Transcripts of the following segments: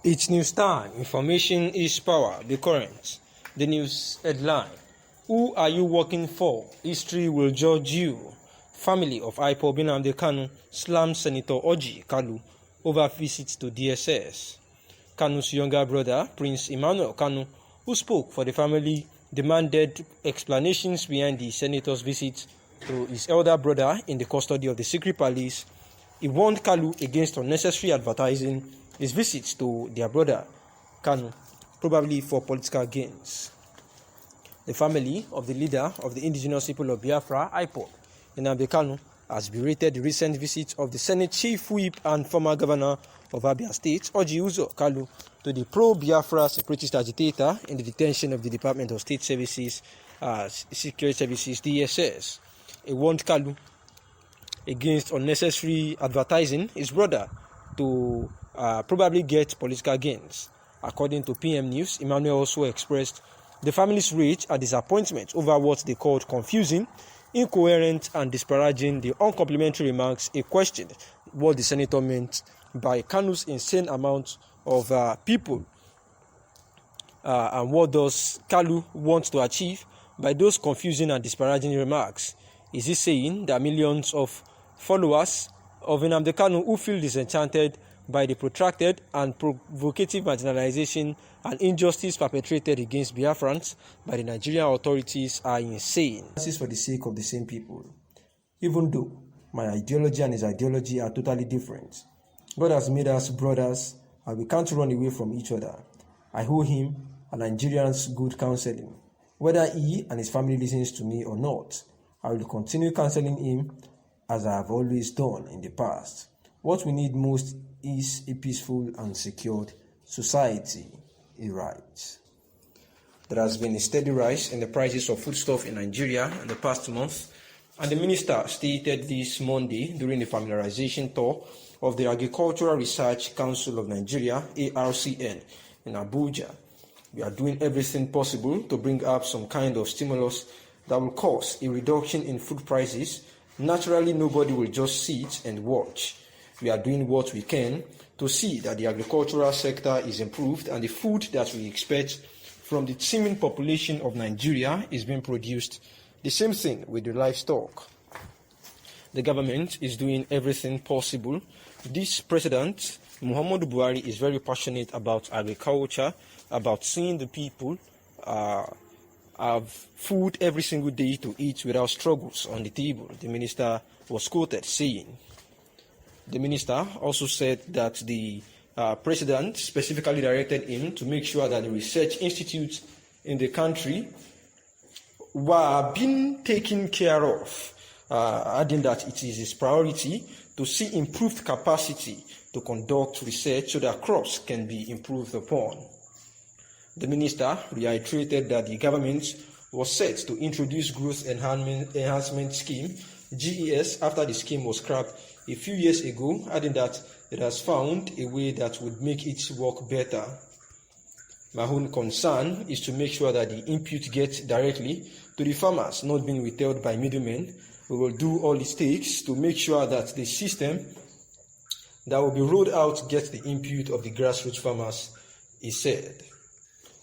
It's news time. Information is power. Be current. The news headline. Who are you working for? History will judge you. Family of Nnamdi Kanu slams Senator Orji Kalu over visits to DSS. Kanu's younger brother, Prince Emmanuel Kanu, who spoke for the family, demanded explanations behind the senator's visit to his elder brother in the custody of the secret police. He warned Kalu against unnecessary advertising his visits to their brother, Kanu, probably for political gains. The family of the leader of the indigenous people of Biafra, Attåçkêd, Nnamdi Kanu, has berated the recent visit of the Senate Chief Whip and former governor of Abia State, Orji Kalu, to the pro-Biafra separatist agitator in the detention of the Department of State Services, Security Services, DSS. He warned Kalu against unnecessary advertising his brother to probably get political gains. According to PM News, Emmanuel also expressed the family's rage and disappointment over what they called confusing, incoherent, and disparaging the uncomplimentary remarks. He questioned what the senator meant by Kanu's insane amount of people and what does Kalu want to achieve by those confusing and disparaging remarks. Is he saying that millions of followers of Nnamdi Kanu who feel disenchanted by the protracted and provocative marginalization and injustice perpetrated against Biafrans by the Nigerian authorities are insane? This is for the sake of the same people. Even though my ideology and his ideology are totally different, God has made us brothers and we can't run away from each other. I owe him and Nigerians good counseling. Whether he and his family listens to me or not, I will continue counseling him as I have always done in the past. What we need most is a peaceful and secured society, he writes. There has been a steady rise in the prices of foodstuff in Nigeria in the past month, and the minister stated this Monday during the familiarization tour of the Agricultural Research Council of Nigeria, ARCN, in Abuja. We are doing everything possible to bring up some kind of stimulus that will cause a reduction in food prices. Naturally, nobody will just sit and watch. We are doing what we can to see that the agricultural sector is improved and the food that we expect from the teeming population of Nigeria is being produced. The same thing with the livestock. The government is doing everything possible. This president, Muhammadu Buhari, is very passionate about agriculture, about seeing the people have food every single day to eat without struggles on the table, the minister was quoted saying. The minister also said that the president specifically directed him to make sure that the research institutes in the country were being taken care of, adding that it is his priority to see improved capacity to conduct research so that crops can be improved upon. The minister reiterated that the government was set to introduce Growth Enhancement Scheme, GES, after the scheme was scrapped a few years ago, adding that it has found a way that would make it work better. My own concern is to make sure that the input gets directly to the farmers, not being withheld by middlemen. We will do all it takes to make sure that the system that will be rolled out gets the input of the grassroots farmers, he said.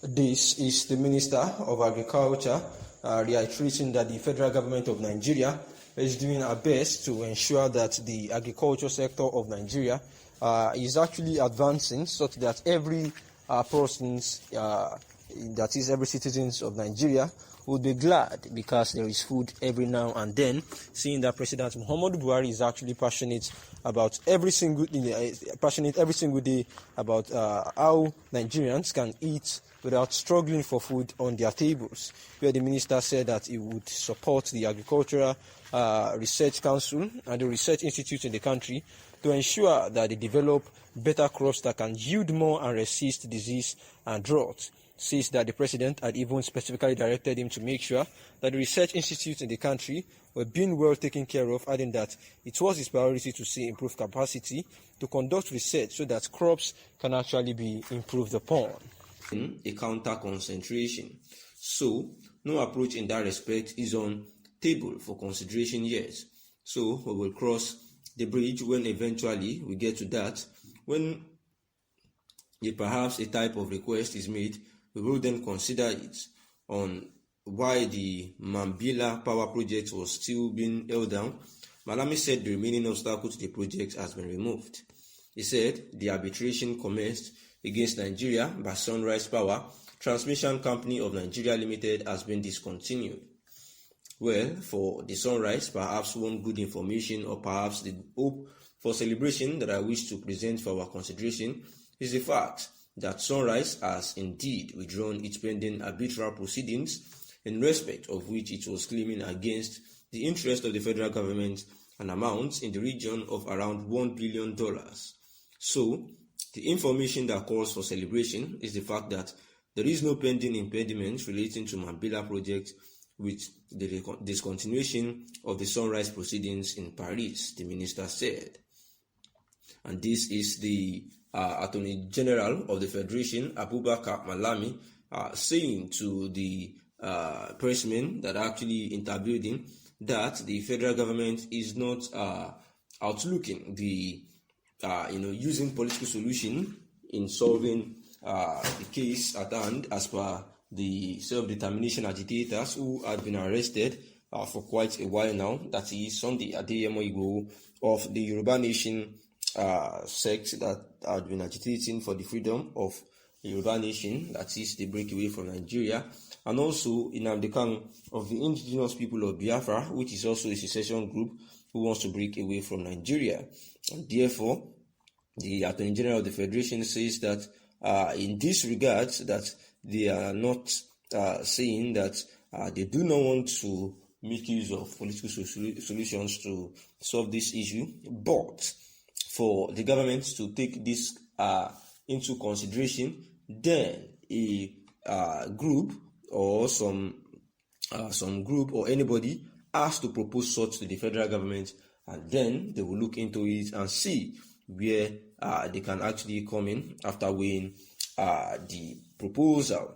This is the Minister of Agriculture reiterating that the federal government of Nigeria is doing our best to ensure that the agriculture sector of Nigeria is actually advancing such that every every citizen of Nigeria would be glad because there is food every now and then, seeing that President Muhammadu Buhari is actually passionate every single day about how Nigerians can eat without struggling for food on their tables, where the minister said that he would support the Agricultural Research Council and the research institutes in the country to ensure that they develop better crops that can yield more and resist disease and drought. Says that the president had even specifically directed him to make sure that the research institutes in the country were being well taken care of, adding that it was his priority to see improved capacity to conduct research so that crops can actually be improved upon. A counter concentration. So, no approach in that respect is on table for consideration yet. So, we will cross the bridge when eventually we get to that, when if perhaps a type of request is made, we will then consider it on why the Mambila power project was still being held down. Malami said the remaining obstacle to the project has been removed. He said the arbitration commenced against Nigeria by Sunrise Power Transmission Company of Nigeria Limited has been discontinued. Well, for the Sunrise, perhaps one good information or perhaps the hope for celebration that I wish to present for our consideration is the fact that Sunrise has indeed withdrawn its pending arbitral proceedings, in respect of which it was claiming against the interest of the federal government an amount in the region of around $1 billion. So, the information that calls for celebration is the fact that there is no pending impediment relating to Mambila project with the discontinuation of the Sunrise proceedings in Paris, the minister said. And this is the Attorney General of the Federation, Abubakar Malami, saying to the pressmen that actually interviewed him that the federal government is not outlooking the using political solution in solving the case at hand, as per the self-determination agitators who had been arrested for quite a while now. That is Sunday Adeyemo Igboho of the Yoruba Nation sect that had been agitating for the freedom of the Yoruba Nation, that is the breakaway from Nigeria, and also Nnamdi Kanu of the indigenous people of Biafra, which is also a secession group who wants to break away from Nigeria. And therefore, the Attorney General of the Federation says that in this regard, that they are not saying that they do not want to make use of political solutions to solve this issue, but for the government to take this into consideration, then a group or some group or anybody has to propose such to the federal government, and then they will look into it and see where they can actually come in after weighing the proposal.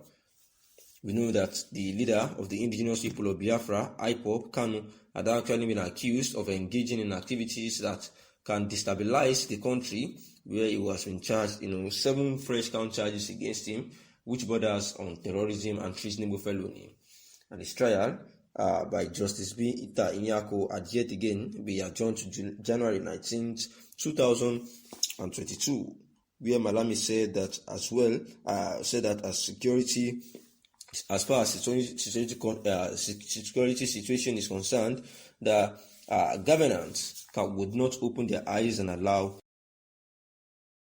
We know that the leader of the indigenous people of Biafra, IPOB, Kalu, had actually been accused of engaging in activities that can destabilize the country, where he was in charge, 7 fresh count charges against him, which borders on terrorism and treasonable felony. And his trial by Justice B. Ita Inyako had yet again been adjourned to January 19th, 2022, where Malami said that as well, as far as security situation is concerned, the governance would not open their eyes and allow